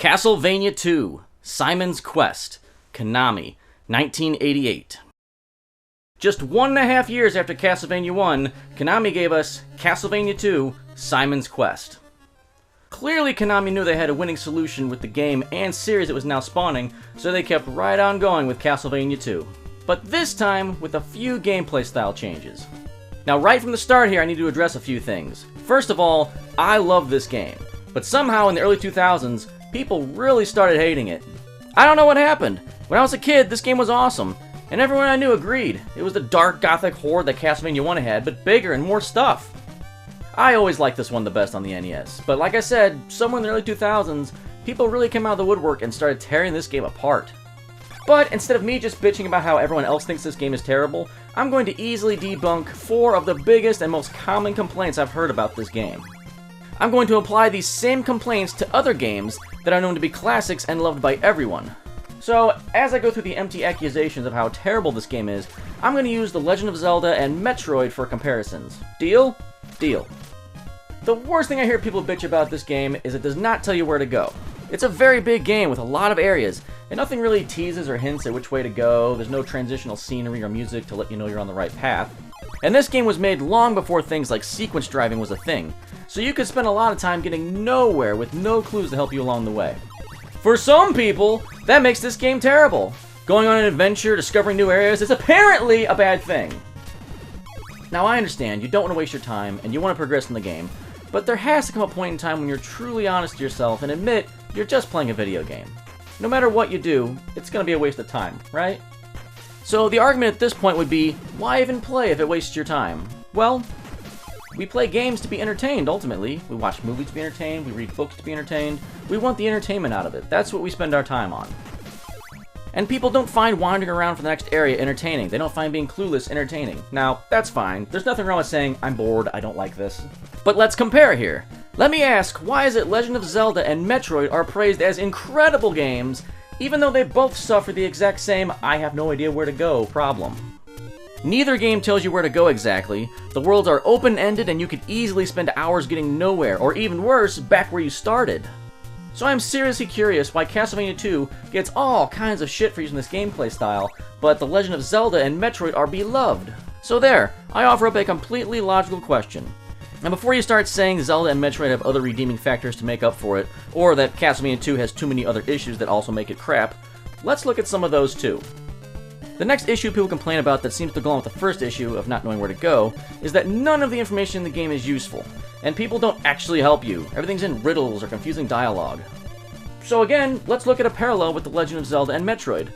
Castlevania 2, Simon's Quest, Konami, 1988. Just 1.5 years after Castlevania 1, Konami gave us Castlevania 2, Simon's Quest. Clearly Konami knew they had a winning solution with the game and series it was now spawning, so they kept right on going with Castlevania 2. But this time, with a few gameplay style changes. Now right from the start here, I need to address a few things. First of all, I love this game, but somehow in the early 2000s, people really started hating it. I don't know what happened. When I was a kid, this game was awesome, and everyone I knew agreed. It was the dark gothic horror that Castlevania 1 had, but bigger and more stuff. I always liked this one the best on the NES, but like I said, somewhere in the early 2000s, people really came out of the woodwork and started tearing this game apart. But instead of me just bitching about how everyone else thinks this game is terrible, I'm going to easily debunk 4 of the biggest and most common complaints I've heard about this game. I'm going to apply these same complaints to other games that are known to be classics and loved by everyone. So, as I go through the empty accusations of how terrible this game is, I'm going to use The Legend of Zelda and Metroid for comparisons. Deal? Deal. The worst thing I hear people bitch about this game is it does not tell you where to go. It's a very big game with a lot of areas, and nothing really teases or hints at which way to go. There's no transitional scenery or music to let you know you're on the right path. And this game was made long before things like sequence driving was a thing, so you could spend a lot of time getting nowhere with no clues to help you along the way. For some people, that makes this game terrible. Going on an adventure, discovering new areas is apparently a bad thing. Now I understand, you don't want to waste your time, and you want to progress in the game, but there has to come a point in time when you're truly honest to yourself and admit you're just playing a video game. No matter what you do, it's going to be a waste of time, right? So the argument at this point would be, why even play if it wastes your time? Well, we play games to be entertained, ultimately. We watch movies to be entertained, we read books to be entertained. We want the entertainment out of it. That's what we spend our time on. And people don't find wandering around for the next area entertaining. They don't find being clueless entertaining. Now, that's fine. There's nothing wrong with saying, I'm bored, I don't like this. But let's compare here. Let me ask, why is it Legend of Zelda and Metroid are praised as incredible games, even though they both suffer the exact same I have no idea where to go problem? Neither game tells you where to go exactly. The worlds are open-ended and you could easily spend hours getting nowhere, or even worse, back where you started. So I'm seriously curious why Castlevania 2 gets all kinds of shit for using this gameplay style, but The Legend of Zelda and Metroid are beloved. So there, I offer up a completely logical question. And before you start saying Zelda and Metroid have other redeeming factors to make up for it, or that Castlevania 2 has too many other issues that also make it crap, let's look at some of those too. The next issue people complain about that seems to go along with the first issue of not knowing where to go is that none of the information in the game is useful, and people don't actually help you. Everything's in riddles or confusing dialogue. So again, let's look at a parallel with The Legend of Zelda and Metroid.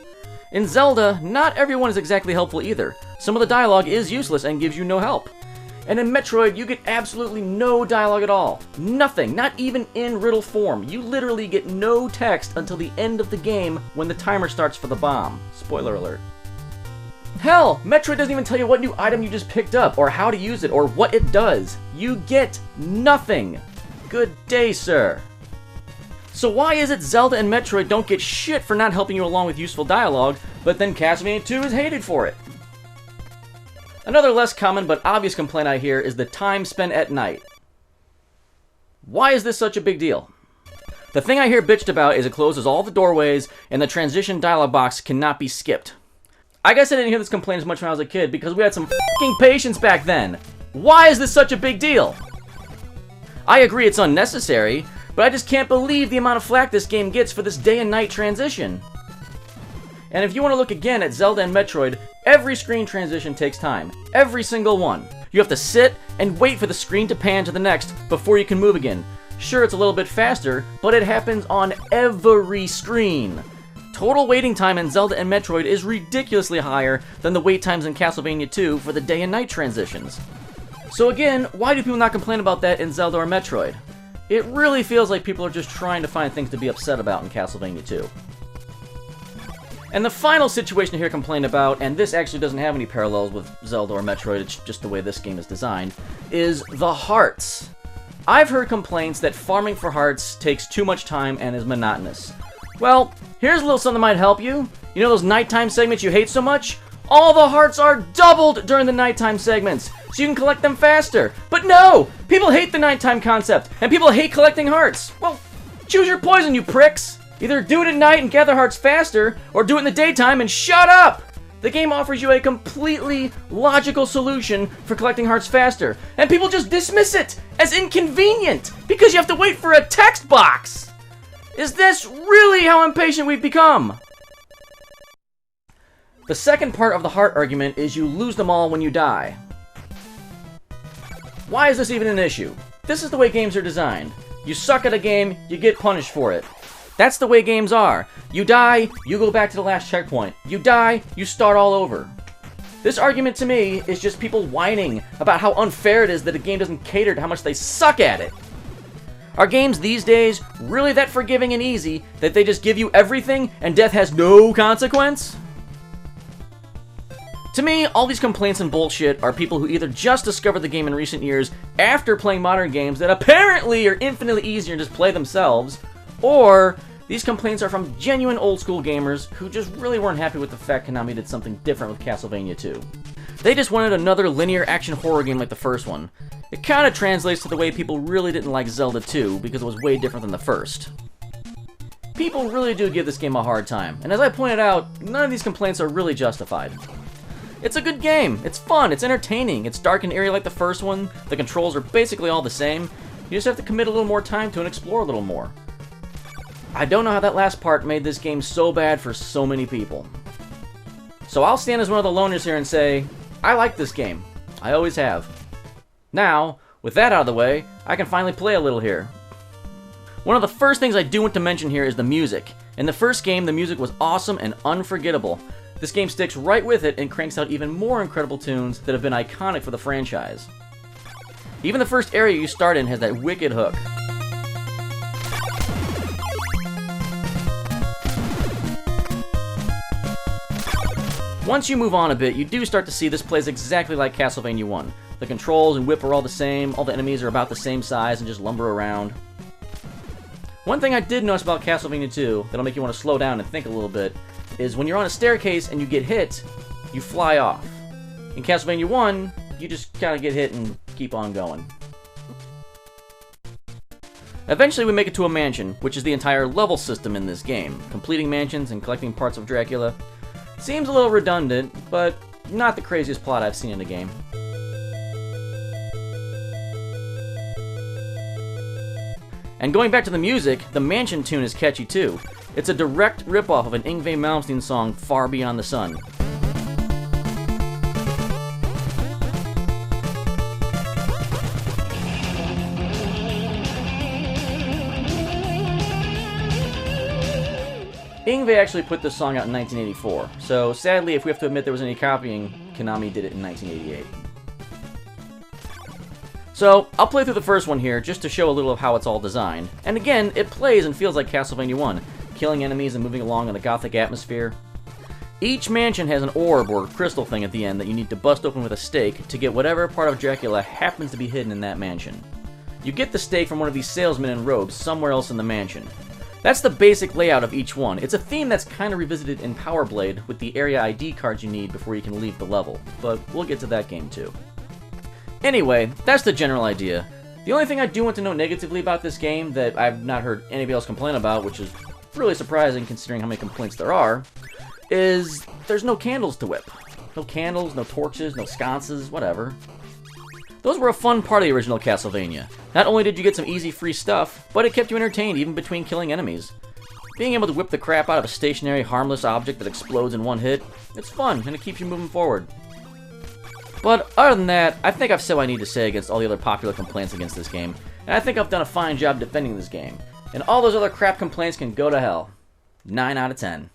In Zelda, not everyone is exactly helpful either. Some of the dialogue is useless and gives you no help. And in Metroid, you get absolutely no dialogue at all. Nothing, not even in riddle form. You literally get no text until the end of the game when the timer starts for the bomb. Spoiler alert. Hell, Metroid doesn't even tell you what new item you just picked up, or how to use it, or what it does. You get nothing. Good day, sir. So why is it Zelda and Metroid don't get shit for not helping you along with useful dialogue, but then Castlevania 2 is hated for it? Another less common but obvious complaint I hear is the time spent at night. Why is this such a big deal? The thing I hear bitched about is it closes all the doorways and the transition dialog box cannot be skipped. I guess I didn't hear this complaint as much when I was a kid because we had some f***ing patience back then. Why is this such a big deal? I agree it's unnecessary, but I just can't believe the amount of flack this game gets for this day and night transition. And if you want to look again at Zelda and Metroid, every screen transition takes time. Every single one. You have to sit and wait for the screen to pan to the next before you can move again. Sure, it's a little bit faster, but it happens on every screen. Total waiting time in Zelda and Metroid is ridiculously higher than the wait times in Castlevania 2 for the day and night transitions. So again, why do people not complain about that in Zelda or Metroid? It really feels like people are just trying to find things to be upset about in Castlevania 2. And the final situation here complained about, and this actually doesn't have any parallels with Zelda or Metroid, it's just the way this game is designed, is the hearts. I've heard complaints that farming for hearts takes too much time and is monotonous. Well, here's a little something that might help you. You know those nighttime segments you hate so much? All the hearts are doubled during the nighttime segments, so you can collect them faster. But no! People hate the nighttime concept, and people hate collecting hearts. Well, choose your poison, you pricks! Either do it at night and gather hearts faster, or do it in the daytime and shut up! The game offers you a completely logical solution for collecting hearts faster, and people just dismiss it as inconvenient because you have to wait for a text box! Is this really how impatient we've become? The second part of the heart argument is you lose them all when you die. Why is this even an issue? This is the way games are designed. You suck at a game, you get punished for it. That's the way games are. You die, you go back to the last checkpoint. You die, you start all over. This argument to me is just people whining about how unfair it is that a game doesn't cater to how much they suck at it. Are games these days really that forgiving and easy that they just give you everything and death has no consequence? To me, all these complaints and bullshit are people who either just discovered the game in recent years after playing modern games that apparently are infinitely easier to just play themselves, or these complaints are from genuine old-school gamers who just really weren't happy with the fact Konami did something different with Castlevania 2. They just wanted another linear action horror game like the first one. It kinda translates to the way people really didn't like Zelda 2 because it was way different than the first. People really do give this game a hard time, and as I pointed out, none of these complaints are really justified. It's a good game, it's fun, it's entertaining, it's dark and eerie like the first one, the controls are basically all the same, you just have to commit a little more time to and explore a little more. I don't know how that last part made this game so bad for so many people. So I'll stand as one of the loners here and say, I like this game. I always have. Now, with that out of the way, I can finally play a little here. One of the first things I do want to mention here is the music. In the first game, the music was awesome and unforgettable. This game sticks right with it and cranks out even more incredible tunes that have been iconic for the franchise. Even the first area you start in has that wicked hook. Once you move on a bit, you do start to see this plays exactly like Castlevania 1. The controls and whip are all the same, all the enemies are about the same size and just lumber around. One thing I did notice about Castlevania 2 that'll make you want to slow down and think a little bit is when you're on a staircase and you get hit, you fly off. In Castlevania 1, you just kind of get hit and keep on going. Eventually we make it to a mansion, which is the entire level system in this game. Completing mansions and collecting parts of Dracula. Seems a little redundant, but not the craziest plot I've seen in a game. And going back to the music, the mansion tune is catchy too. It's a direct ripoff of an Yngwie Malmsteen song, Far Beyond the Sun. Yngwie actually put this song out in 1984, so sadly, if we have to admit there was any copying, Konami did it in 1988. So, I'll play through the first one here, just to show a little of how it's all designed. And again, it plays and feels like Castlevania 1, killing enemies and moving along in a gothic atmosphere. Each mansion has an orb or crystal thing at the end that you need to bust open with a stake to get whatever part of Dracula happens to be hidden in that mansion. You get the stake from one of these salesmen in robes somewhere else in the mansion. That's the basic layout of each one. It's a theme that's kind of revisited in Power Blade with the area ID cards you need before you can leave the level, but we'll get to that game too. Anyway, that's the general idea. The only thing I do want to note negatively about this game that I've not heard anybody else complain about, which is really surprising considering how many complaints there are, is there's no candles to whip. No candles, no torches, no sconces, whatever. Those were a fun part of the original Castlevania. Not only did you get some easy free stuff, but it kept you entertained even between killing enemies. Being able to whip the crap out of a stationary, harmless object that explodes in one hit, it's fun and it keeps you moving forward. But other than that, I think I've said what I need to say against all the other popular complaints against this game, and I think I've done a fine job defending this game. And all those other crap complaints can go to hell. 9 out of 10.